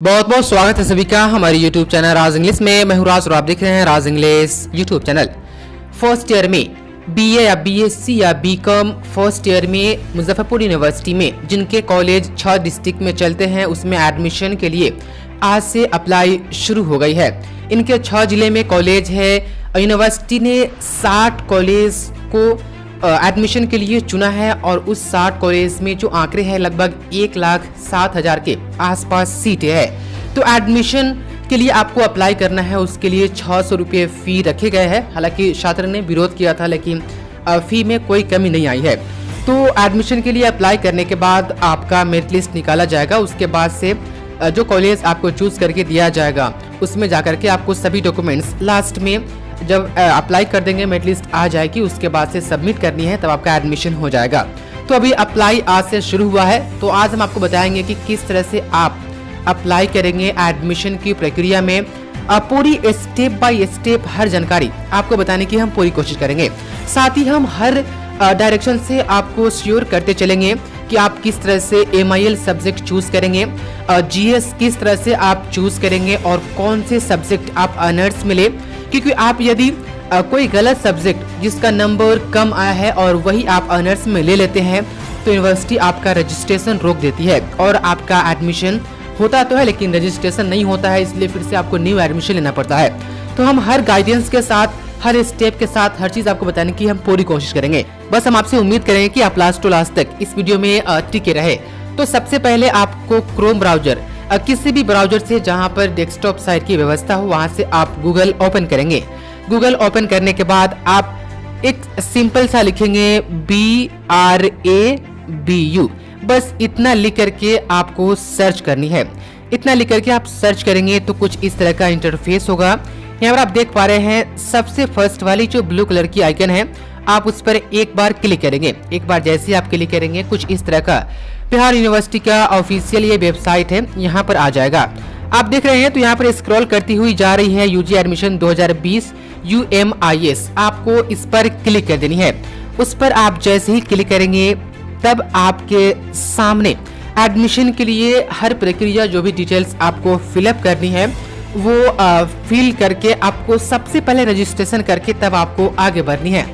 बहुत बहुत स्वागत है सभी का हमारे YouTube चैनल राज इंग्लिश में। मैं हूं राज और आप देख रहे हैं Raj English YouTube channel. First year में BA या BSc या BCom फर्स्ट ईयर में मुजफ्फरपुर यूनिवर्सिटी में जिनके कॉलेज 6 डिस्ट्रिक्ट में चलते हैं उसमें एडमिशन के लिए आज से अप्लाई शुरू हो गई है। इनके 6 जिले में कॉलेज है। यूनिवर्सिटी ने 60 कॉलेज को एडमिशन के लिए चुना है और उस 60 कॉलेज में जो आंकड़े हैं लगभग 1,07,000 के आसपास सीटें हैं। तो एडमिशन के लिए आपको अप्लाई करना है, उसके लिए 600 रुपये फ़ी रखे गए हैं। हालांकि छात्र ने विरोध किया था लेकिन फ़ी में कोई कमी नहीं आई है। तो एडमिशन के लिए अप्लाई करने के बाद आपका मेरिट लिस्ट निकाला जाएगा। उसके बाद से जो कॉलेज आपको चूज़ करके दिया जाएगा उसमें जाकर के आपको सभी डॉक्यूमेंट्स लास्ट में जब अप्लाई कर देंगे मेरिट लिस्ट आ जाएगी, उसके बाद से सबमिट करनी है, तब आपका एडमिशन हो जाएगा। तो अभी अप्लाई आज से शुरू हुआ है। तो आज हम आपको बताएंगे कि किस तरह से आप अप्लाई करेंगे एडमिशन की प्रक्रिया में। पूरी स्टेप बाय स्टेप हर जानकारी आपको बताने की हम पूरी कोशिश करेंगे। साथ ही हम हर डायरेक्शन से आपको श्योर करते चलेंगे कि आप किस तरह से MIL सब्जेक्ट चूज करेंगे, GS किस तरह से आप चूज करेंगे और कौन से सब्जेक्ट आप ऑनर्स में ले। क्योंकि आप यदि कोई गलत सब्जेक्ट जिसका नंबर कम आया है और वही आप ऑनर्स में ले लेते हैं तो यूनिवर्सिटी आपका रजिस्ट्रेशन रोक देती है और आपका एडमिशन होता तो है लेकिन रजिस्ट्रेशन नहीं होता है, इसलिए फिर से आपको न्यू एडमिशन लेना पड़ता है। तो हम हर गाइडेंस के साथ, हर स्टेप के साथ हर चीज आपको बताने की हम पूरी कोशिश करेंगे। बस हम आपसे उम्मीद करेंगे कि आप लास्ट टू लास्ट तक इस वीडियो में टिके रहे। तो सबसे पहले आपको क्रोम ब्राउजर, किसी भी ब्राउजर से जहां पर डेस्कटॉप साइट की व्यवस्था हो वहां से आप गूगल ओपन करेंगे। गूगल ओपन करने के बाद आप एक सिंपल सा लिखेंगे BRABU, बस इतना लिख करके आपको सर्च करनी है। इतना लिख करके आप सर्च करेंगे तो कुछ इस तरह का इंटरफेस होगा। यहाँ पर आप देख पा रहे हैं सबसे फर्स्ट वाली जो ब्लू कलर की आइकन है, आप उस पर एक बार क्लिक करेंगे। एक बार जैसे आप क्लिक करेंगे कुछ इस तरह का बिहार यूनिवर्सिटी का ऑफिशियल ये वेबसाइट है, यहाँ पर आ जाएगा। आप देख रहे हैं तो यहाँ पर स्क्रॉल करती हुई जा रही है UG एडमिशन 2020 UMIS। आपको इस पर क्लिक कर देनी है। उस पर आप जैसे ही क्लिक करेंगे तब आपके सामने एडमिशन के लिए हर प्रक्रिया जो भी डिटेल्स आपको फिलअप करनी है वो फिल करके आपको सबसे पहले रजिस्ट्रेशन करके तब आपको आगे बढ़नी है।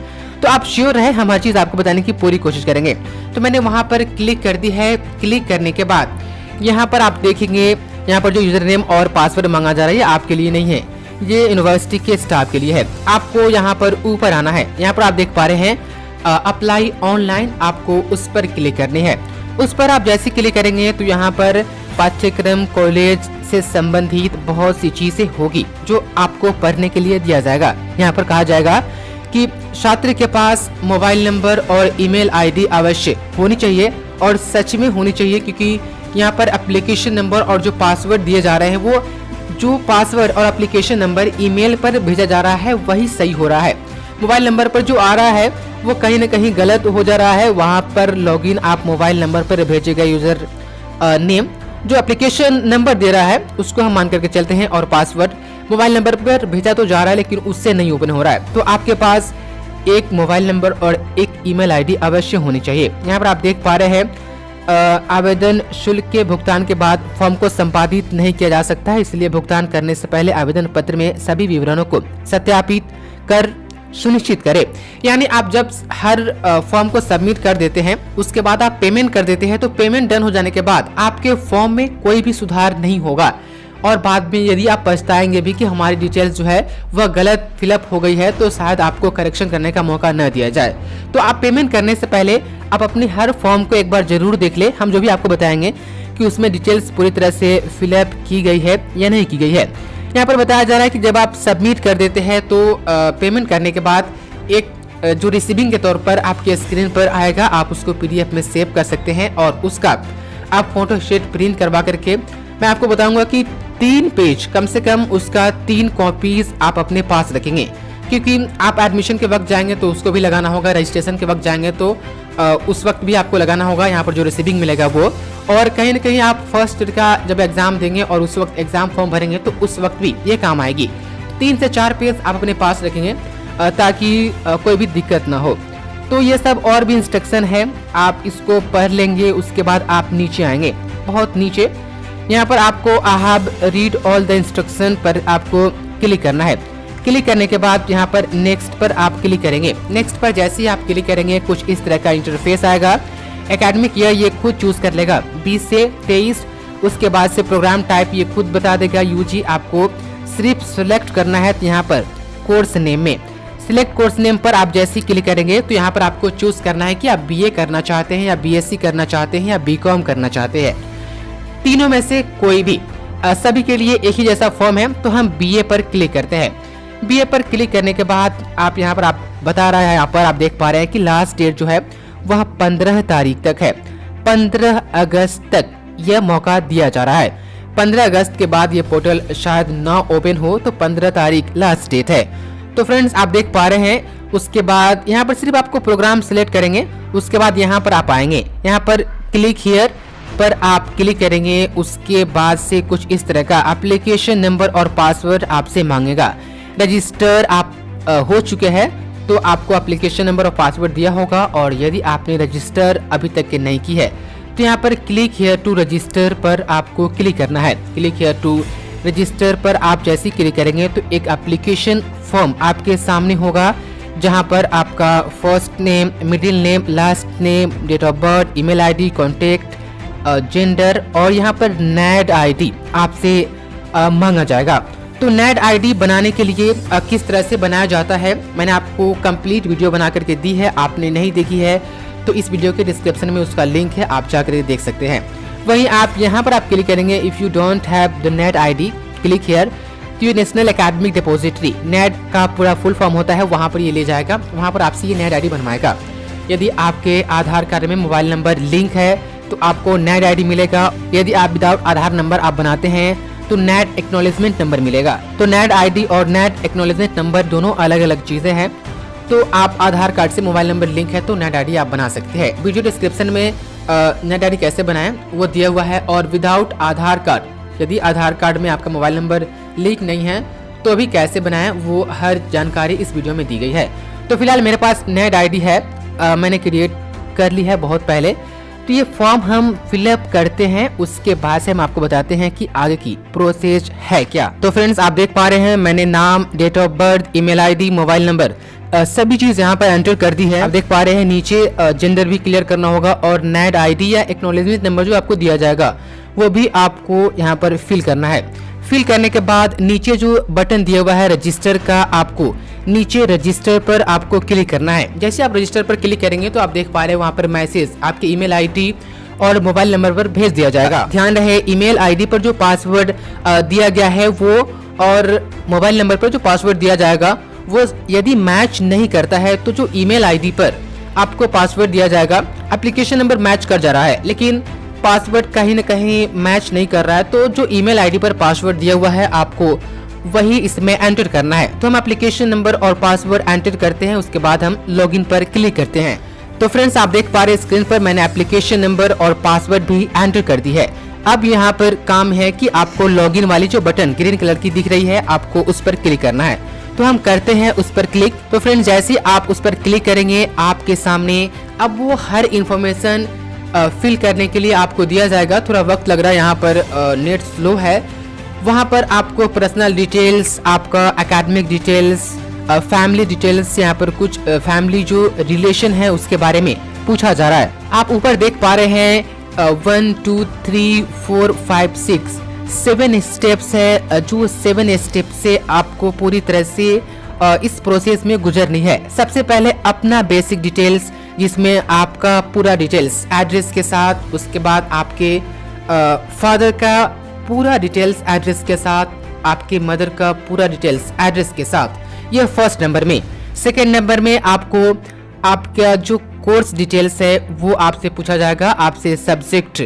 तो आप श्योर रहे, हम हर चीज आपको बताने की पूरी कोशिश करेंगे। तो मैंने वहां पर क्लिक कर दी है। क्लिक करने के बाद यहाँ पर आप देखेंगे यहाँ पर जो यूजर नेम और पासवर्ड मांगा जा रहा है आपके लिए नहीं है, ये यूनिवर्सिटी के स्टाफ के लिए है। आपको यहाँ पर ऊपर आना है। यहाँ पर आप देख पा रहे हैं अप्लाई ऑनलाइन, आपको उस पर क्लिक करनी है। उस पर आप जैसे क्लिक करेंगे तो यहाँ पर पाठ्यक्रम कॉलेज से संबंधित बहुत सी चीजें होगी जो आपको पढ़ने के लिए दिया जाएगा। यहाँ पर कहा जाएगा कि छात्र के पास मोबाइल नंबर और ईमेल आईडी अवश्य होनी चाहिए और सच में होनी चाहिए, क्योंकि यहाँ पर एप्लीकेशन नंबर और जो पासवर्ड दिए जा रहे हैं वो जो पासवर्ड और एप्लीकेशन नंबर ईमेल पर भेजा जा रहा है वही सही हो रहा है। मोबाइल नंबर पर जो आ रहा है वो कहीं न कहीं गलत हो जा रहा है। वहाँ पर लॉगिन आप मोबाइल नंबर पर भेजे गए यूजर नेम जो एप्लीकेशन नंबर दे रहा है उसको हम मान करके चलते हैं और पासवर्ड मोबाइल नंबर पर भेजा तो जा रहा है लेकिन उससे नहीं ओपन हो रहा है। तो आपके पास एक मोबाइल नंबर और एक ईमेल आईडी अवश्य होनी चाहिए। यहाँ पर आप देख पा रहे हैं आवेदन शुल्क के भुगतान के बाद फॉर्म को संपादित नहीं किया जा सकता है, इसलिए भुगतान करने से पहले आवेदन पत्र में सभी विवरणों को सत्यापित कर सुनिश्चित करें। यानी आप जब हर फॉर्म को सबमिट कर देते हैं उसके बाद आप पेमेंट कर देते हैं तो पेमेंट डन हो जाने के बाद आपके फॉर्म में कोई भी सुधार नहीं होगा और बाद में यदि आप पछताएंगे भी कि हमारी डिटेल्स जो है वह गलत फिलअप हो गई है तो शायद आपको करेक्शन करने का मौका न दिया जाए। तो आप पेमेंट करने से पहले आप अपनी हर फॉर्म को एक बार जरूर देख ले। हम जो भी आपको बताएंगे कि उसमें डिटेल्स पूरी तरह से फिलअप की गई है या नहीं की गई है। यहाँ पर बताया जा रहा है कि जब आप सबमिट कर देते हैं तो पेमेंट करने के बाद एक जो रिसीविंग के तौर पर आपके स्क्रीन पर आएगा, आप उसको PDF में सेव कर सकते हैं और उसका आप फोटो शीट प्रिंट करवा करके मैं आपको बताऊंगा कि 3 पेज कम से कम उसका 3 कॉपीज आप अपने पास रखेंगे, क्योंकि आप एडमिशन के वक्त जाएंगे तो उसको भी लगाना होगा, रजिस्ट्रेशन के वक्त जाएंगे तो उस वक्त भी आपको लगाना होगा। यहाँ पर जो रिसीविंग मिलेगा वो, और कहीं ना कहीं आप फर्स्ट ईयर का जब एग्जाम देंगे और उस वक्त एग्जाम फॉर्म भरेंगे तो उस वक्त भी ये काम आएगी। 3 से 4 पेज आप अपने पास रखेंगे ताकि कोई भी दिक्कत ना हो। तो ये सब और भी इंस्ट्रक्शन है, आप इसको पढ़ लेंगे। उसके बाद आप नीचे आएंगे, बहुत नीचे यहाँ पर आपको I have read all the instruction पर आपको क्लिक करना है। क्लिक करने के बाद यहाँ पर नेक्स्ट पर आप क्लिक करेंगे। नेक्स्ट पर जैसे ही आप क्लिक करेंगे कुछ इस तरह का इंटरफेस आएगा। एकेडमिक ईयर ये खुद चूज कर लेगा 20 से 23। उसके बाद से प्रोग्राम टाइप ये खुद बता देगा यूजी। आपको सिर्फ सिलेक्ट करना है यहाँ पर कोर्स नेम में। सिलेक्ट कोर्स नेम पर आप जैसे ही क्लिक करेंगे तो यहाँ पर आपको चूज करना है कि आप बीए करना चाहते हैं या बीएससी करना चाहते हैं या बीकॉम करना चाहते हैं। तीनों में से कोई भी, सभी के लिए एक ही जैसा फॉर्म है। तो हम बीए पर क्लिक करते हैं। बीए पर क्लिक करने के बाद आप यहाँ पर आप बता रहा है, यहाँ पर आप देख पा रहे हैं कि लास्ट डेट जो है वह 15 तारीख तक है। 15 अगस्त तक यह मौका दिया जा रहा है। 15 अगस्त के बाद ये पोर्टल शायद ना ओपन हो, तो 15 तारीख लास्ट डेट है। तो फ्रेंड्स आप देख पा रहे हैं। उसके बाद यहाँ पर सिर्फ आपको प्रोग्राम सिलेक्ट करेंगे। उसके बाद यहाँ पर आप आएंगे, यहाँ पर क्लिक हियर पर आप क्लिक करेंगे। उसके बाद से कुछ इस तरह का एप्लीकेशन नंबर और पासवर्ड आपसे मांगेगा। रजिस्टर आप हो चुके हैं तो आपको एप्लीकेशन नंबर और पासवर्ड दिया होगा, और यदि आपने रजिस्टर अभी तक के नहीं की है तो यहाँ पर क्लिक हियर टू रजिस्टर पर आपको क्लिक करना है। क्लिक हियर टू रजिस्टर पर आप जैसे ही क्लिक करेंगे तो एक एप्लीकेशन फॉर्म आपके सामने होगा, जहाँ पर आपका first name, middle name, last name, date of birth, email ID, contact, gender और यहाँ पर नेड आईडी आपसे मांगा जाएगा। तो नेड आईडी बनाने के लिए किस तरह से बनाया जाता है मैंने आपको कंप्लीट वीडियो बना करके दी है। आपने नहीं देखी है तो इस वीडियो के डिस्क्रिप्शन में उसका लिंक है, आप जाकर देख सकते हैं। वहीं आप यहाँ पर आप क्लिक करेंगे। If you don't have the NET ID click here to national academic depository. NET का पूरा फुल फॉर्म होता है, वहाँ पर ये ले जाएगा, वहाँ पर आपसे ये नेट आईडी बनवाएगा। यदि आपके आधार कार्ड में मोबाइल नंबर लिंक है तो आपको नेट आईडी मिलेगा। यदि आप विदाउट आधार नंबर आप बनाते हैं तो नेट एक्नॉलेजमेंट नंबर मिलेगा। तो नेट आईडी और नेट एक्नॉलेजमेंट नंबर दोनों अलग अलग चीजें हैं। तो आप आधार कार्ड से मोबाइल नंबर लिंक है तो नेट आईडी आप बना सकते हैं। वीडियो डिस्क्रिप्शन में नेट आईडी कैसे बनाएं वो दिया हुआ है। और विदाउट आधार कार्ड, यदि आधार कार्ड में आपका मोबाइल नंबर लिंक नहीं है तो भी कैसे बनाएं वो हर जानकारी इस वीडियो में दी गई है। तो फिलहाल मेरे पास नेट आईडी है, मैंने क्रिएट कर ली है बहुत पहले। तो ये फॉर्म हम फिलअप करते हैं, उसके बाद से हम आपको बताते हैं कि आगे की प्रोसेस है क्या। तो फ्रेंड्स आप देख पा रहे हैं मैंने नाम, date of birth, email ID, mobile number सभी चीज यहाँ पर एंटर कर दी है। आप देख पा रहे हैं नीचे जेंडर भी क्लियर करना होगा और नेट आईडी या एक्नॉलेजमेंट नंबर जो आपको दिया जाएगा वो भी आपको यहाँ पर फिल करना है। फिल करने के बाद नीचे जो बटन दिया हुआ है रजिस्टर का, आपको नीचे रजिस्टर पर आपको क्लिक करना है। जैसे आप रजिस्टर पर क्लिक करेंगे तो आप देख पा रहे हैं वहाँ पर मैसेज आपके ईमेल आईडी और मोबाइल नंबर पर भेज दिया जाएगा। ध्यान रहे ईमेल आईडी पर जो पासवर्ड दिया गया है वो और मोबाइल नंबर पर जो पासवर्ड दिया जाएगा वो यदि मैच नहीं करता है तो जो ईमेल आईडी पर आपको पासवर्ड दिया जाएगा, एप्लीकेशन नंबर मैच कर जा रहा है लेकिन पासवर्ड कहीं न कहीं मैच नहीं कर रहा है, तो जो ईमेल आईडी पर पासवर्ड दिया हुआ है आपको वही इसमें एंटर करना है। तो हम एप्लीकेशन नंबर और पासवर्ड एंटर करते हैं, उसके बाद हम लॉगिन पर क्लिक करते हैं। तो फ्रेंड्स आप देख पा रहे हैं स्क्रीन पर मैंने एप्लीकेशन नंबर और पासवर्ड भी एंटर कर दी है। अब यहाँ पर काम है कि आपको लॉगिन वाली जो बटन ग्रीन कलर की दिख रही है आपको उस पर क्लिक करना है। तो हम करते हैं उस पर क्लिक। तो फ्रेंड्स जैसे आप उस पर क्लिक करेंगे आपके सामने अब वो हर इंफॉर्मेशन फिल करने के लिए आपको दिया जाएगा। थोड़ा वक्त लग रहा है, यहाँ पर नेट स्लो है। वहाँ पर आपको पर्सनल डिटेल्स, आपका एकेडमिक डिटेल्स, फैमिली डिटेल्स, यहाँ पर कुछ फैमिली जो रिलेशन है उसके बारे में पूछा जा रहा है। आप ऊपर देख पा रहे हैं 1 2 3 4 5 6 7 स्टेप्स है। जो 7 स्टेप से आपको पूरी तरह से इस प्रोसेस में गुजरनी है। सबसे पहले अपना बेसिक डिटेल्स जिसमें आपका पूरा डिटेल्स एड्रेस के साथ, उसके बाद आपके फादर का पूरा डिटेल्स एड्रेस के साथ, आपके मदर का पूरा डिटेल्स एड्रेस के साथ, यह फर्स्ट नंबर में। सेकेंड नंबर में आपको आपका जो कोर्स डिटेल्स है वो आपसे पूछा जाएगा, आपसे सब्जेक्ट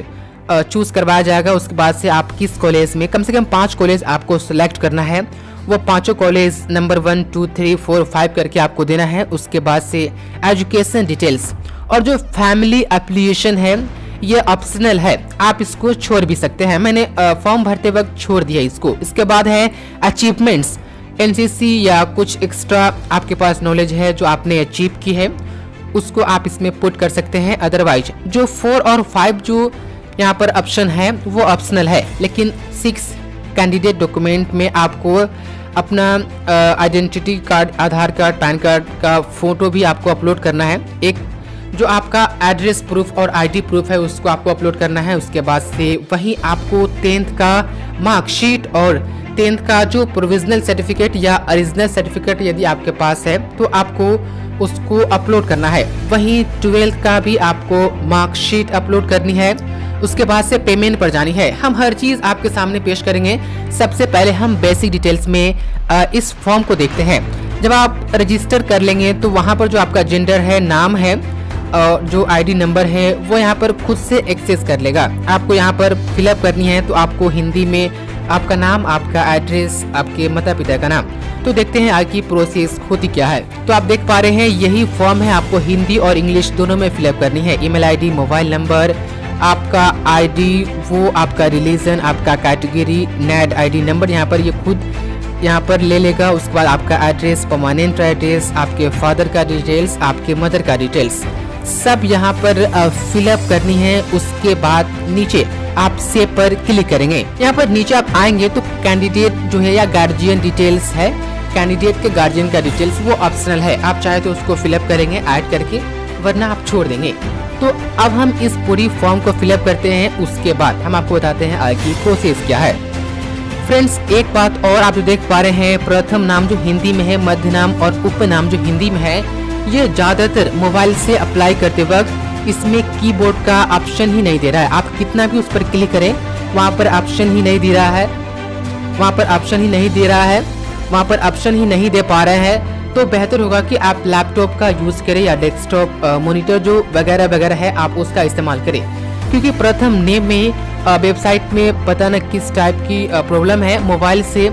चूज करवाया जाएगा। उसके बाद से आप किस कॉलेज में, कम से कम 5 कॉलेज आपको सिलेक्ट करना है। वो 5 कॉलेज नंबर 1 2 3 4 5 करके आपको देना है। उसके बाद से एजुकेशन डिटेल्स और जो फैमिली एप्लीकेशन है ये ऑप्शनल है, आप इसको छोड़ भी सकते हैं। मैंने फॉर्म भरते वक्त छोड़ दिया इसको। इसके बाद है अचीवमेंट्स, एनसीसी या कुछ एक्स्ट्रा आपके पास नॉलेज है जो आपने अचीव की है उसको आप इसमें पुट कर सकते हैं। अदरवाइज जो 4 और 5 जो यहाँ पर ऑप्शन है वो ऑप्शनल है, लेकिन 6 कैंडिडेट डॉक्यूमेंट में आपको अपना आइडेंटिटी कार्ड, आधार कार्ड, पैन कार्ड का फोटो भी आपको अपलोड करना है। एक जो आपका एड्रेस प्रूफ और आईडी प्रूफ है उसको आपको अपलोड करना है। उसके बाद से वहीं आपको 10th का मार्कशीट और 10th का जो प्रोविजनल सर्टिफिकेट या ओरिजिनल सर्टिफिकेट यदि आपके पास है तो आपको उसको अपलोड करना है। वहीं 12th का भी आपको मार्कशीट अपलोड करनी है। उसके बाद से पेमेंट पर जानी है। हम हर चीज़ आपके सामने पेश करेंगे। सबसे पहले हम बेसिक डिटेल्स में इस फॉर्म को देखते हैं। जब आप रजिस्टर कर लेंगे तो वहाँ पर जो आपका जेंडर है, नाम है, जो आईडी नंबर है वो यहाँ पर खुद से एक्सेस कर लेगा। आपको यहाँ पर फिलअप करनी है तो आपको हिंदी में आपका नाम, आपका एड्रेस, आपके माता पिता का नाम। तो देखते हैं आगे की प्रोसेस होती क्या है। तो आप देख पा रहे हैं यही फॉर्म है, आपको हिंदी और इंग्लिश दोनों में फिलअप करनी है। ईमेल आईडी, मोबाइल नंबर, आपका आईडी, वो आपका रिलीजन, आपका कैटेगरी, नेट आईडी नंबर यहाँ पर ये खुद यहाँ पर ले लेगा। उसके बाद आपका एड्रेस, परमानेंट एड्रेस, आपके फादर का डिटेल्स, आपके मदर का डिटेल्स सब यहाँ पर फिलअप करनी है। उसके बाद नीचे आप सेव पर क्लिक करेंगे। यहाँ पर नीचे आप आएंगे तो कैंडिडेट जो है या गार्जियन डिटेल्स है, कैंडिडेट के गार्जियन का डिटेल्स वो ऑप्शनल है। आप चाहे तो उसको फिलअप करेंगे ऐड करके, वरना आप छोड़ देंगे। तो अब हम इस पूरी फॉर्म को फिलअप करते हैं। उसके बाद हम आपको बताते हैं आगे की प्रोसेस क्या है। फ्रेंड्स, एक बात और आप जो देख पा रहे हैं, प्रथम नाम जो हिंदी में है, मध्य नाम और उपनाम जो हिंदी में है, ये ज्यादातर मोबाइल से अप्लाई करते वक्त इसमें कीबोर्ड का ऑप्शन ही नहीं दे रहा है। आप कितना भी उस पर क्लिक करें वहाँ पर ऑप्शन ही नहीं दे रहा है, वहाँ पर ऑप्शन ही नहीं दे रहा है, वहाँ पर ऑप्शन ही नहीं दे पा रहे हैं। तो बेहतर होगा कि आप लैपटॉप का यूज करें या डेस्कटॉप मॉनिटर जो वगैरह वगैरह है आप उसका इस्तेमाल करें, क्योंकि प्रथम नेम में वेबसाइट में पता न किस टाइप की प्रॉब्लम है। मोबाइल से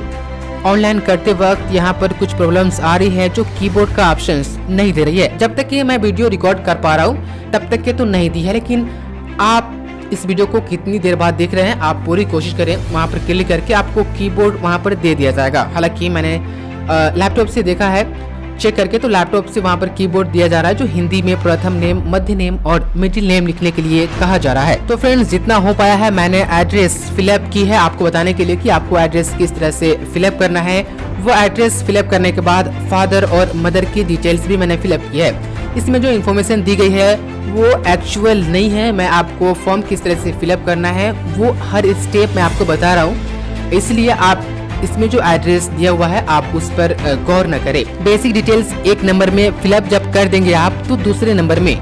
ऑनलाइन करते वक्त यहाँ पर कुछ प्रॉब्लम्स आ रही है जो कीबोर्ड का ऑप्शंस नहीं दे रही है। जब तक कि मैं वीडियो रिकॉर्ड कर पा रहा हूँ तब तक के तो नहीं दी है, लेकिन आप इस वीडियो को कितनी देर बाद देख रहे हैं आप पूरी कोशिश करें, वहाँ पर क्लिक करके आपको कीबोर्ड वहाँ पर दे दिया जाएगा। हालांकि मैंने लैपटॉप से देखा है, चेक करके, तो लैपटॉप से वहाँ पर कीबोर्ड दिया जा रहा है जो हिंदी में प्रथम नेम, मध्य नेम और मिडिल नेम लिखने के लिए कहा जा रहा है। तो फ्रेंड्स, जितना हो पाया है मैंने एड्रेस फिलअप की है आपको बताने के लिए कि आपको एड्रेस किस तरह से फिलअप करना है। वो एड्रेस फिलअप करने के बाद फादर और मदर की डिटेल्स भी मैंने फिलअप की है। इसमें जो इन्फॉर्मेशन दी गई है वो एक्चुअल नहीं है। मैं आपको फॉर्म किस तरह से फिलअप करना है वो हर स्टेप मैं आपको बता रहा हूँ, इसलिए आप इसमें जो एड्रेस दिया हुआ है आप उस पर गौर न करें। बेसिक डिटेल्स एक नंबर में फिलअप जब कर देंगे आप, तो दूसरे नंबर में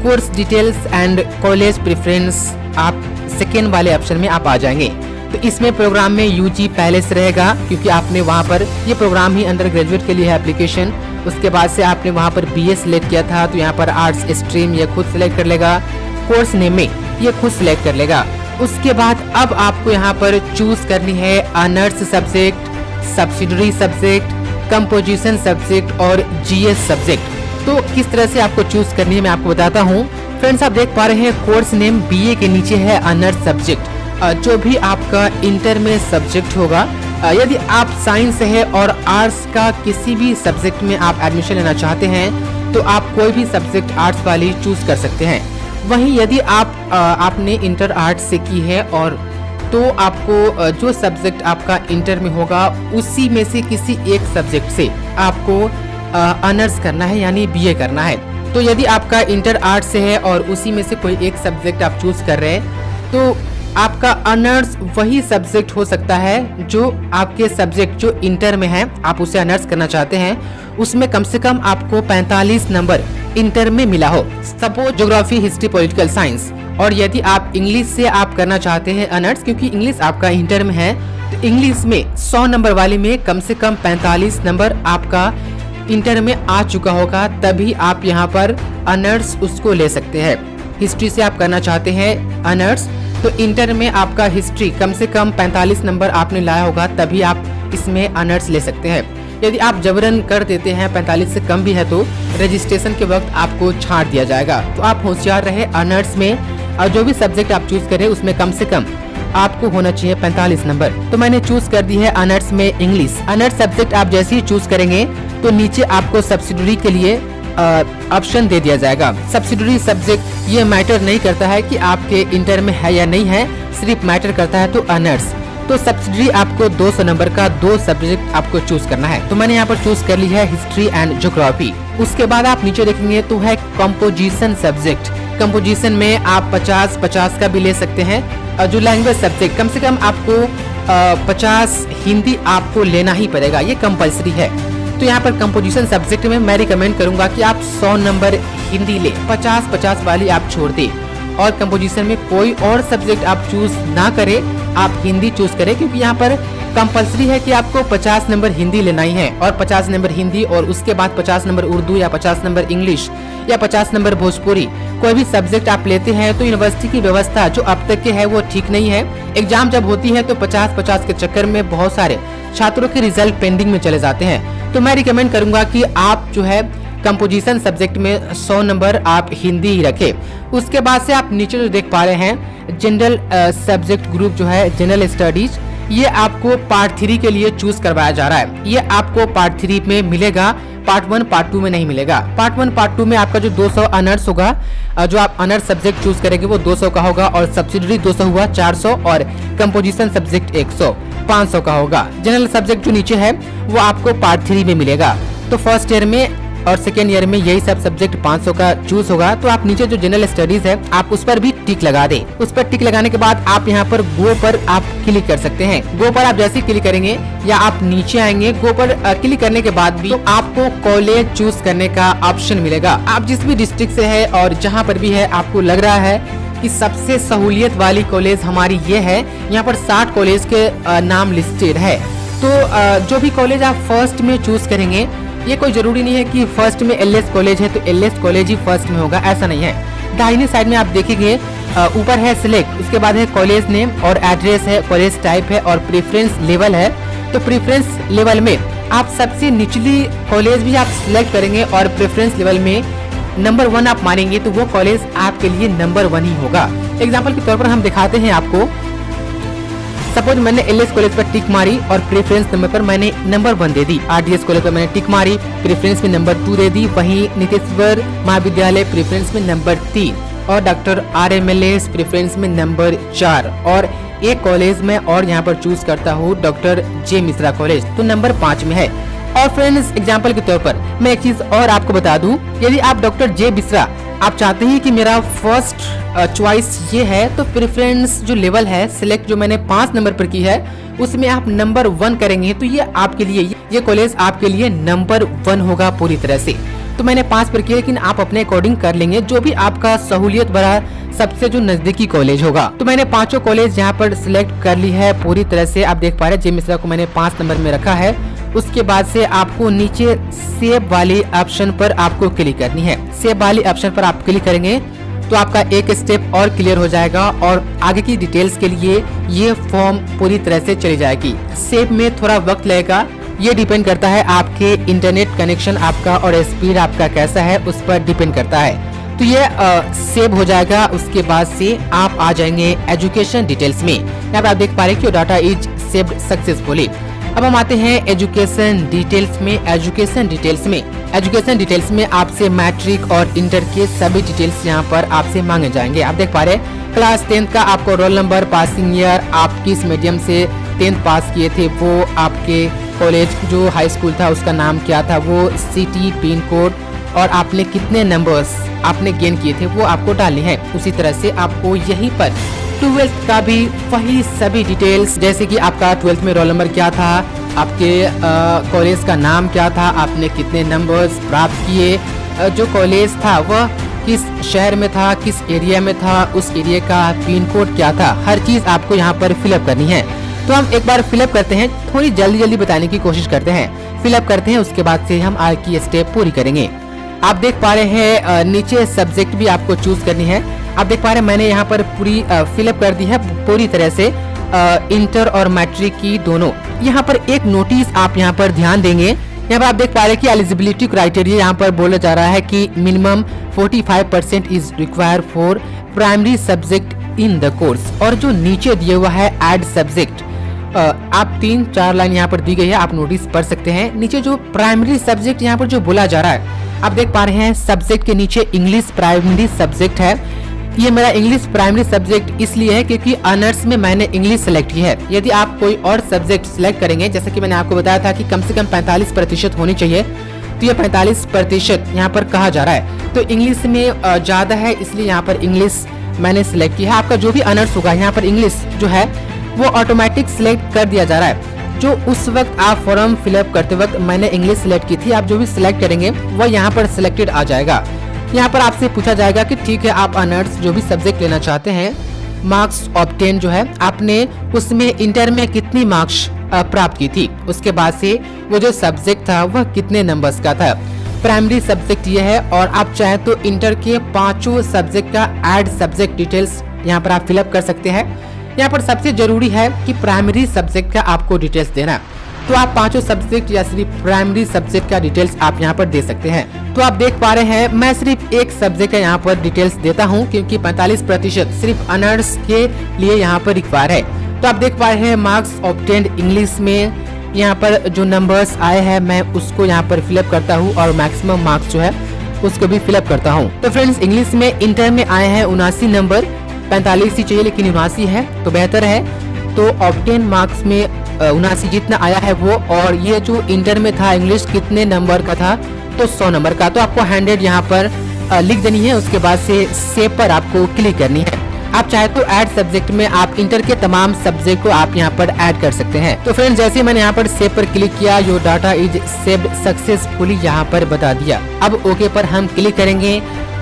course details and college preference आप सेकेंड वाले ऑप्शन में आप आ जाएंगे। तो इसमें प्रोग्राम में यूजी पहले से रहेगा, क्योंकि आपने वहाँ पर ये प्रोग्राम ही अंडर ग्रेजुएट के लिए है एप्लीकेशन। उसके बाद से आपने वहाँ पर BA सिलेक्ट किया था तो यहाँ पर आर्ट्स स्ट्रीम ये खुद सिलेक्ट कर लेगा। कोर्स नेम में ये खुद सिलेक्ट कर लेगा। उसके बाद अब आपको यहाँ पर चूज करनी है honours subject, subsidiary subject, composition subject और GS सब्जेक्ट। तो किस तरह से आपको चूज करनी है मैं आपको बताता हूँ। फ्रेंड्स, आप देख पा रहे हैं कोर्स नेम BA के नीचे है ऑनर्स सब्जेक्ट। जो भी आपका इंटर में सब्जेक्ट होगा, यदि आप साइंस है और आर्ट्स का किसी भी सब्जेक्ट में आप एडमिशन लेना चाहते हैं तो आप कोई भी सब्जेक्ट आर्ट्स वाली चूज कर सकते हैं। वहीं यदि आपने इंटर आर्ट्स से की है और तो आपको जो सब्जेक्ट आपका इंटर में होगा उसी में से किसी एक सब्जेक्ट से आपको ऑनर्स करना है, यानी BA करना है। तो यदि आपका इंटर आर्ट्स से है और उसी में से कोई एक सब्जेक्ट आप चूज कर रहे हैं तो आपका ऑनर्स वही सब्जेक्ट हो सकता है जो आपके सब्जेक्ट जो इंटर में है आप उसे ऑनर्स करना चाहते हैं, उसमें कम से कम आपको 45 नंबर इंटर में मिला हो। Suppose geography, history, political science. और यदि आप इंग्लिश से आप करना चाहते हैं ऑनर्स, क्योंकि इंग्लिश आपका इंटर में है, तो इंग्लिश में 100 नंबर वाले में कम से कम 45 नंबर आपका इंटर में आ चुका होगा, तभी आप यहाँ पर ऑनर्स उसको ले सकते हैं। हिस्ट्री से आप करना चाहते हैं ऑनर्स, तो इंटर में आपका हिस्ट्री कम से कम 45 नंबर आपने लाया होगा, तभी आप इसमें ऑनर्स ले सकते हैं। यदि आप जबरन कर देते हैं 45 से कम भी है तो रजिस्ट्रेशन के वक्त आपको छांट दिया जाएगा। तो आप होशियार रहे ऑनर्स में, और जो भी सब्जेक्ट आप चूज करें उसमें कम से कम आपको होना चाहिए 45 नंबर। तो मैंने चूज कर दी है ऑनर्स में इंग्लिश। ऑनर्स सब्जेक्ट आप जैसे ही चूज करेंगे तो नीचे आपको सब्सिडरी के लिए ऑप्शन दे दिया जाएगा। सब्सिडरी सब्जेक्ट ये मैटर नहीं करता है कि आपके इंटर में है या नहीं है, सिर्फ मैटर करता है तो ऑनर्स। तो सब्सिडरी आपको 200 नंबर का 2 सब्जेक्ट आपको चूज करना है। तो मैंने यहाँ पर चूज कर ली है हिस्ट्री एंड ज्योग्राफी। उसके बाद आप नीचे देखेंगे तो है कंपोजिशन सब्जेक्ट। कंपोजिशन में आप 50-50 का भी ले सकते हैं। जो लैंग्वेज सब्जेक्ट कम से कम आपको 50 हिंदी आपको लेना ही पड़ेगा, ये कंपल्सरी है। तो यहाँ पर कंपोजिशन सब्जेक्ट में मैं रिकमेंड करूंगा कि आप 100 नंबर हिंदी ले, 50-50 वाली आप छोड़ दे और कंपोजिशन में कोई और सब्जेक्ट आप चूज ना करें, आप हिंदी चूज करें, क्योंकि यहाँ पर कंपल्सरी है कि आपको 50 नंबर हिंदी लेना ही है। और 50 नंबर हिंदी और उसके बाद 50 नंबर उर्दू या 50 नंबर इंग्लिश या 50 नंबर भोजपुरी, कोई भी सब्जेक्ट आप लेते हैं तो यूनिवर्सिटी की व्यवस्था जो अब तक के है वो ठीक नहीं है। एग्जाम जब होती है तो 50-50 के चक्कर में बहुत सारे छात्रों के रिजल्ट पेंडिंग में चले जाते हैं। तो मैं रिकमेंड करूंगा कि आप जो है कंपोजिशन सब्जेक्ट में 100 नंबर आप हिंदी ही रखें। उसके बाद से आप नीचे जो देख पा रहे हैं जनरल सब्जेक्ट ग्रुप जो है जनरल स्टडीज, ये आपको पार्ट 3 के लिए चूज करवाया जा रहा है। ये आपको पार्ट 3 में मिलेगा, पार्ट 1 पार्ट 2 में नहीं मिलेगा। पार्ट 1 पार्ट 2 में आपका जो 200 ऑनर्स होगा, जो आप ऑनर्स सब्जेक्ट चूज करेंगे वो 200 का होगा और सब्सिडरी 200 हुआ 400 और कंपोजिशन सब्जेक्ट 100 500 का होगा। जनरल सब्जेक्ट जो नीचे है वो आपको पार्ट 3 में मिलेगा। तो फर्स्ट ईयर में और सेकेंड ईयर में यही सब सब्जेक्ट 500 का चूज होगा। तो आप नीचे जो जनरल स्टडीज है आप उस पर भी टिक लगा दें। उस पर टिक लगाने के बाद आप यहाँ पर गो पर आप क्लिक कर सकते हैं। गो पर आप जैसे क्लिक करेंगे या आप नीचे आएंगे, गो पर क्लिक करने के बाद भी तो आपको कॉलेज चूज करने का ऑप्शन मिलेगा। आप जिस भी डिस्ट्रिक्ट से है और जहाँ पर भी है आपको लग रहा है कि सबसे सहूलियत वाली कॉलेज हमारी ये है, यहाँ पर 60 कॉलेज के नाम लिस्टेड है। तो जो भी कॉलेज आप फर्स्ट में चूज करेंगे, ये कोई जरूरी नहीं है कि फर्स्ट में एलएस कॉलेज है तो एलएस कॉलेज ही फर्स्ट में होगा, ऐसा नहीं है। दाहिने साइड में आप देखेंगे ऊपर है सिलेक्ट, उसके बाद है कॉलेज नेम और एड्रेस है, कॉलेज टाइप है और प्रेफरेंस लेवल है। तो प्रेफरेंस लेवल में आप सबसे निचली कॉलेज भी आप सिलेक्ट करेंगे और प्रेफरेंस लेवल में नंबर 1 आप मानेंगे तो वो कॉलेज आपके लिए नंबर 1 ही होगा। एग्जाम्पल के तौर पर हम दिखाते हैं आपको। सपोज मैंने एलएस कॉलेज पर टिक मारी और प्रेफरेंस नंबर पर मैंने नंबर 1 दे दी। आरडीएस कॉलेज पर मैंने टिक मारी, प्रेफरेंस में नंबर 2 दे दी। वहीं नितेश्वर महाविद्यालय प्रेफरेंस में नंबर 3 और डॉक्टर RMLS प्रेफरेंस में नंबर 4 और एक कॉलेज में और यहाँ पर चूज करता हूँ डॉक्टर J मिश्रा कॉलेज, तो नंबर 5 में है। और फ्रेंड्स एग्जाम्पल के तौर पर मैं एक चीज और आपको बता दूं, यदि आप डॉक्टर J मिश्रा आप चाहते हैं कि मेरा फर्स्ट चॉइस ये है, तो प्रेफरेंस जो लेवल है सिलेक्ट जो मैंने 5 नंबर पर की है उसमें आप नंबर 1 करेंगे तो ये आपके लिए ये कॉलेज आपके लिए नंबर 1 होगा पूरी तरह से। तो मैंने 5 पर किया, लेकिन आप अपने अकॉर्डिंग कर लेंगे जो भी आपका सहूलियत भरा सबसे जो नजदीकी कॉलेज होगा। तो मैंने 5 कॉलेज यहाँ पर सिलेक्ट कर ली है पूरी तरह से। आप देख पा रहे हैं J मिश्रा को मैंने 5 नंबर में रखा है। उसके बाद से आपको नीचे सेव वाली ऑप्शन पर आपको क्लिक करनी है। सेव वाली ऑप्शन पर आप क्लिक करेंगे तो आपका एक स्टेप और क्लियर हो जाएगा और आगे की डिटेल्स के लिए ये फॉर्म पूरी तरह से चली जाएगी। सेव में थोड़ा वक्त लगेगा, ये डिपेंड करता है आपके इंटरनेट कनेक्शन आपका और स्पीड आपका कैसा है उस पर डिपेंड करता है। तो ये सेव हो जाएगा। उसके बाद से आप आ जाएंगे एजुकेशन डिटेल्स में। यहाँ पर आप देख पा रहे हैं कि डाटा इज सेव्ड सक्सेसफुली। अब हम आते हैं एजुकेशन डिटेल्स में। एजुकेशन डिटेल्स में आपसे मैट्रिक और इंटर के सभी डिटेल्स यहाँ पर आपसे मांगे जाएंगे। आप देख पा रहे हैं क्लास 10 का आपको रोल नंबर, पासिंग ईयर, आप किस मीडियम से 10th पास किए थे, वो आपके कॉलेज जो हाई स्कूल था उसका नाम क्या था, वो सिटी, पिन कोड और आपने कितने नंबर्स आपने गेन किए थे वो आपको डालनी है। उसी तरह से आपको यहीं पर 12th का भी वही सभी डिटेल्स, जैसे कि आपका 12th में रोल नंबर क्या था, आपके कॉलेज का नाम क्या था, आपने कितने नंबर्स प्राप्त किए, जो कॉलेज था वह किस शहर में था, किस एरिया में था, उस एरिया का पिन कोड क्या था, हर चीज आपको यहाँ पर फिलअप करनी है। तो हम एक बार फिलअप करते हैं, थोड़ी जल्दी बताने की कोशिश करते हैं। फिलअप करते हैं, उसके बाद से हम आगे की स्टेप पूरी करेंगे। आप देख पा रहे हैं नीचे सब्जेक्ट भी आपको चूज करनी है। आप देख पा रहे हैं मैंने यहाँ पर पूरी फिलअप कर दी है पूरी तरह से, इंटर और मैट्रिक की दोनों। यहाँ पर एक नोटिस आप यहाँ पर ध्यान देंगे। यहाँ पर आप देख पा रहे हैं कि एलिजिबिलिटी क्राइटेरिया यहाँ पर बोला जा रहा है कि minimum 45% is required for primary subject in the course. और जो नीचे दिया हुआ है ऐड सब्जेक्ट, आप 3-4 लाइन यहाँ पर दी गई है, आप नोटिस पढ़ सकते हैं। नीचे जो प्राइमरी सब्जेक्ट यहाँ पर जो बोला जा रहा है आप देख पा रहे हैं सब्जेक्ट के नीचे इंग्लिश प्राइमरी सब्जेक्ट है। ये मेरा इंग्लिश प्राइमरी सब्जेक्ट इसलिए है क्योंकि ऑनर्स में मैंने इंग्लिश सेलेक्ट की है। यदि आप कोई और सब्जेक्ट सिलेक्ट करेंगे, जैसे कि मैंने आपको बताया था कि कम से कम 45% होनी चाहिए, तो ये 45% यहाँ पर कहा जा रहा है। तो इंग्लिश में ज्यादा है, इसलिए यहाँ पर इंग्लिश मैंने सिलेक्ट किया है। आपका जो भी ऑनर्स होगा यहाँ पर इंग्लिश जो है वो ऑटोमेटिक सिलेक्ट कर दिया जा रहा है। जो उस वक्त आप फॉर्म फिलअप करते वक्त मैंने इंग्लिश सिलेक्ट की थी, आप जो भी सिलेक्ट करेंगे वो यहाँ पर सिलेक्टेड आ जाएगा। यहाँ पर आपसे पूछा जाएगा कि ठीक है, आप ऑनर्स जो भी सब्जेक्ट लेना चाहते हैं, मार्क्स ऑब्टेन जो है आपने उसमें इंटर में कितनी मार्क्स प्राप्त की थी, उसके बाद से वो जो सब्जेक्ट था वह कितने नंबर्स का था। प्राइमरी सब्जेक्ट ये है, और आप चाहे तो इंटर के 5 सब्जेक्ट का ऐड सब्जेक्ट डिटेल्स यहाँ पर आप फिलअप कर सकते हैं। यहाँ पर सबसे जरूरी है कि प्राइमरी सब्जेक्ट का आपको डिटेल्स देना, तो आप 5 सब्जेक्ट या सिर्फ प्राइमरी सब्जेक्ट का डिटेल्स आप यहाँ पर दे सकते हैं। तो आप देख पा रहे हैं मैं सिर्फ एक सब्जेक्ट का यहाँ पर डिटेल्स देता हूँ क्योंकि 45% सिर्फ ऑनर्स के लिए यहाँ पर रिक्वायर है। तो आप देख पा रहे हैं मार्क्स ऑब्टेन्ड इंग्लिश में यहाँ पर जो नंबर्स आए हैं मैं उसको यहाँ पर फिलअप करता हूँ और मैक्सिमम मार्क्स जो है उसको भी फिलअप करता हूँ। तो फ्रेंड्स, इंग्लिश में इंटर में आए हैं 79 नंबर, 45 ही चाहिए लेकिन 79 है तो बेहतर है। तो ऑब्टेन मार्क्स में 79 जितना आया है वो, और ये जो इंटर में था इंग्लिश कितने नंबर का था, तो 100 नंबर का। तो आपको 100 यहाँ पर लिख देनी है, उसके बाद से सेव पर आपको क्लिक करनी है। आप चाहे तो ऐड सब्जेक्ट में आप इंटर के तमाम सब्जेक्ट को आप यहाँ पर ऐड कर सकते हैं। तो फ्रेंड्स, जैसे मैंने यहाँ पर सेव पर क्लिक किया, your data is saved successfully यहाँ पर बता दिया। अब ओके पर हम क्लिक करेंगे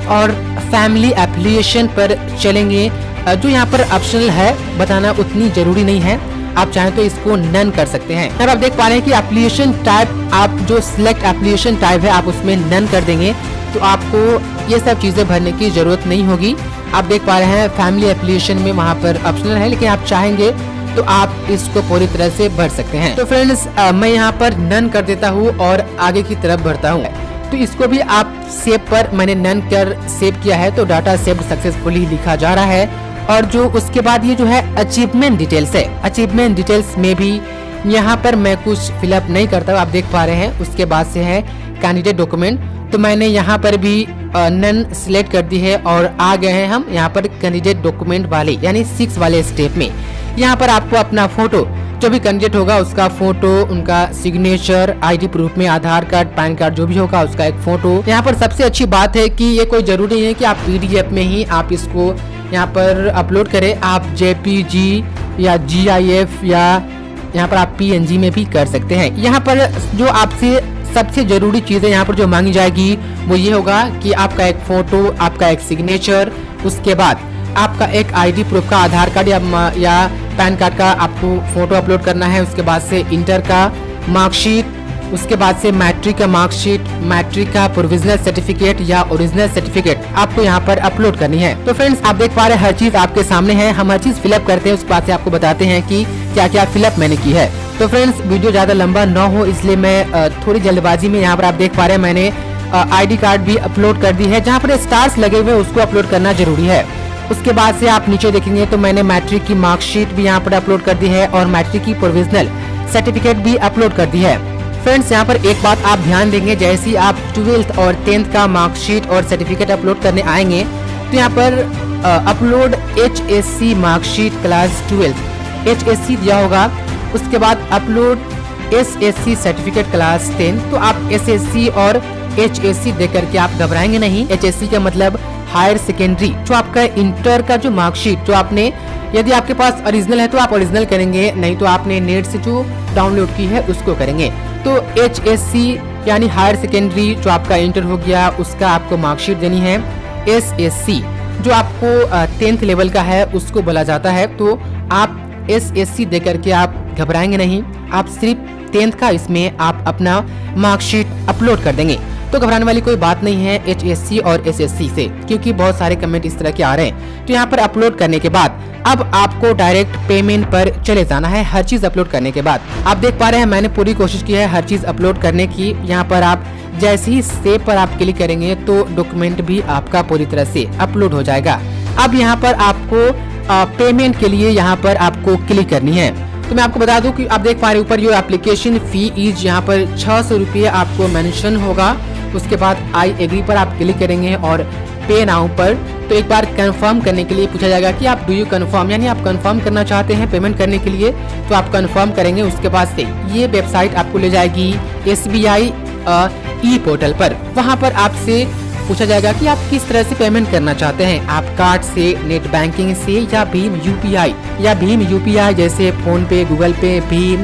और फैमिली एफिलिएशन पर चलेंगे। जो यहाँ पर ऑप्शनल है, बताना उतनी जरूरी नहीं है, आप चाहें तो इसको नन कर सकते हैं। अब आप देख पा रहे हैं कि एप्लीकेशन टाइप, आप जो सिलेक्ट एप्लीकेशन टाइप है आप उसमें नन कर देंगे तो आपको ये सब चीजें भरने की जरूरत नहीं होगी। आप देख पा रहे हैं फैमिली एप्लीकेशन में वहाँ पर ऑप्शनल है, लेकिन आप चाहेंगे तो आप इसको पूरी तरह से भर सकते हैं। तो फ्रेंड्स, मैं यहाँ पर नन कर देता हूँ और आगे की तरफ बढ़ता हूँ। तो इसको भी आप सेव पर, मैंने नन कर सेव किया है तो डाटा सेव्ड सक्सेसफुली लिखा जा रहा है। और जो उसके बाद ये जो है अचीवमेंट डिटेल्स है, अचीवमेंट डिटेल्स में भी यहाँ पर मैं कुछ फिलअप नहीं करता हूँ, आप देख पा रहे हैं। उसके बाद से है कैंडिडेट डॉक्यूमेंट, तो मैंने यहाँ पर भी नन सिलेक्ट कर दी है और आ गए हैं हम यहाँ पर कैंडिडेट डॉक्यूमेंट वाले यानी 6 वाले स्टेप में। यहाँ पर आपको अपना फोटो, जो भी कैंडिडेट होगा उसका फोटो, उनका सिग्नेचर, आईडी प्रूफ में आधार कार्ड, पैन कार्ड जो भी होगा उसका एक फोटो। यहाँ पर सबसे अच्छी बात है कि ये कोई जरूरी नहीं है कि आप पीडीएफ में ही आप इसको यहाँ पर अपलोड करें, आप जेपीजी या जीआईएफ या यहाँ पर आप पीएनजी में भी कर सकते हैं। यहाँ पर जो आपसे सबसे जरूरी चीजें यहाँ पर जो मांगी जाएगी वो ये होगा कि आपका एक फोटो, आपका एक सिग्नेचर, उसके बाद आपका एक आईडी प्रूफ का आधार कार्ड या पैन कार्ड का आपको फोटो अपलोड करना है। उसके बाद से इंटर का मार्कशीट, उसके बाद से मैट्रिक का मार्कशीट, मैट्रिक का प्रोविजनल सर्टिफिकेट या ओरिजिनल सर्टिफिकेट आपको यहाँ पर अपलोड करनी है। तो फ्रेंड्स, आप देख पा रहे हैं हर चीज आपके सामने है। हम हर चीज फिलअप करते हैं, उसके बाद से आपको बताते हैं कि क्या क्या फिलअप मैंने की है। तो फ्रेंड्स, वीडियो ज्यादा लंबा न हो इसलिए मैं थोड़ी जल्दबाजी में, यहाँ पर आप देख पा रहे हैं मैंने आईडी कार्ड भी अपलोड कर दी है। जहाँ पर स्टार्स लगे हुए उसको अपलोड करना जरूरी है। उसके बाद से आप नीचे देखेंगे तो मैंने मैट्रिक की मार्कशीट भी यहाँ पर अपलोड कर दी है और मैट्रिक की प्रोविजनल सर्टिफिकेट भी अपलोड कर दी है। फ्रेंड्स, यहाँ पर एक बात आप ध्यान देंगे, जैसे ही आप 12th और 10th का मार्कशीट और सर्टिफिकेट अपलोड करने आएंगे तो यहाँ पर upload HSC marksheet class 12 HSC दिया होगा। उसके बाद अपलोड SSC सर्टिफिकेट क्लास 10। तो आप SSC और HSC दे करके आप घबराएंगे नहीं। HSC का मतलब हायर सेकेंडरी, जो आपका इंटर का जो मार्कशीट जो आपने, यदि आपके पास ओरिजिनल है तो आप ओरिजिनल करेंगे, नहीं तो आपने नेट से जो डाउनलोड की है उसको करेंगे। तो HSC यानी हायर सेकेंडरी जो आपका इंटर हो गया उसका आपको मार्कशीट देनी है। SSC जो आपको 10th लेवल का है उसको बोला जाता है। तो आप SSC दे करके आप घबराएंगे नहीं, आप सिर्फ 10th का इसमें आप अपना मार्कशीट अपलोड कर देंगे। तो घबराने वाली कोई बात नहीं है HSC और SSC से, क्योंकि बहुत सारे कमेंट इस तरह के आ रहे हैं। तो यहाँ पर अपलोड करने के बाद अब आपको डायरेक्ट पेमेंट पर चले जाना है। हर चीज अपलोड करने के बाद आप देख पा रहे हैं मैंने पूरी कोशिश की है हर चीज अपलोड करने की। यहाँ पर आप जैसे ही सेव पर आप क्लिक करेंगे तो डॉक्यूमेंट भी आपका पूरी तरह से अपलोड हो जाएगा। अब यहाँ पर आपको पेमेंट के लिए यहाँ पर आपको क्लिक करनी है। तो मैं आपको बता दूं कि आप देख पा रहे ऊपर ये एप्लीकेशन फी इज यहाँ पर 600 रुपये आपको मेंशन होगा। उसके बाद आई एग्री पर आप क्लिक करेंगे और पे नाउ पर तो एक बार कंफर्म करने के लिए पूछा जाएगा कि आप डू यू कंफर्म, यानी आप कंफर्म करना चाहते हैं पेमेंट करने के लिए, तो आप कंफर्म करेंगे। उसके बाद से ये वेबसाइट आपको ले जाएगी SBI ई पोर्टल पर। वहां पर आपसे पूछा जाएगा कि आप किस तरह से पेमेंट करना चाहते हैं, आप कार्ड से, नेट बैंकिंग से या भीम UPI जैसे फोन पे, गूगल पे, भीम,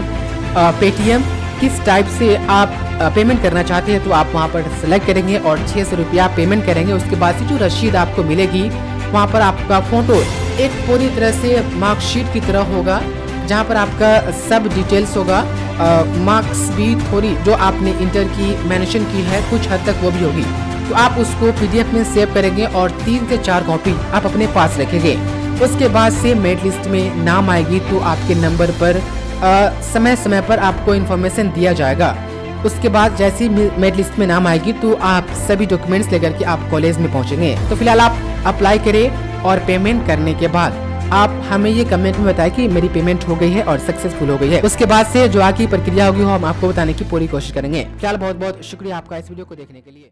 पेटीएम, किस टाइप से आप पेमेंट करना चाहते हैं। तो आप वहां पर सेलेक्ट करेंगे और 600 रुपया पेमेंट करेंगे। उसके बाद से जो रसीद आपको मिलेगी वहां पर आपका फोटो एक पूरी तरह से मार्कशीट की तरह होगा, जहां पर आपका सब डिटेल्स होगा। मार्क्स भी थोड़ी जो आपने इंटर की मेंशन की है कुछ हद तक वो भी होगी। तो आप उसको PDF में सेव करेंगे और 3 से 4 कॉपी आप अपने पास रखेंगे। उसके बाद से मेरिट लिस्ट में नाम आएगी तो आपके नंबर पर समय समय पर आपको इन्फॉर्मेशन दिया जाएगा। उसके बाद जैसे ही मेरिट लिस्ट में नाम आएगी तो आप सभी डॉक्यूमेंट्स लेकर के आप कॉलेज में पहुंचेंगे। तो फिलहाल आप अप्लाई करें और पेमेंट करने के बाद आप हमें ये कमेंट में बताएं कि मेरी पेमेंट हो गई है और सक्सेसफुल हो गई है। उसके बाद से जो आगे प्रक्रिया होगी वो हम आपको बताने की पूरी कोशिश करेंगे। फिलहाल बहुत बहुत शुक्रिया आपका इस वीडियो को देखने के लिए।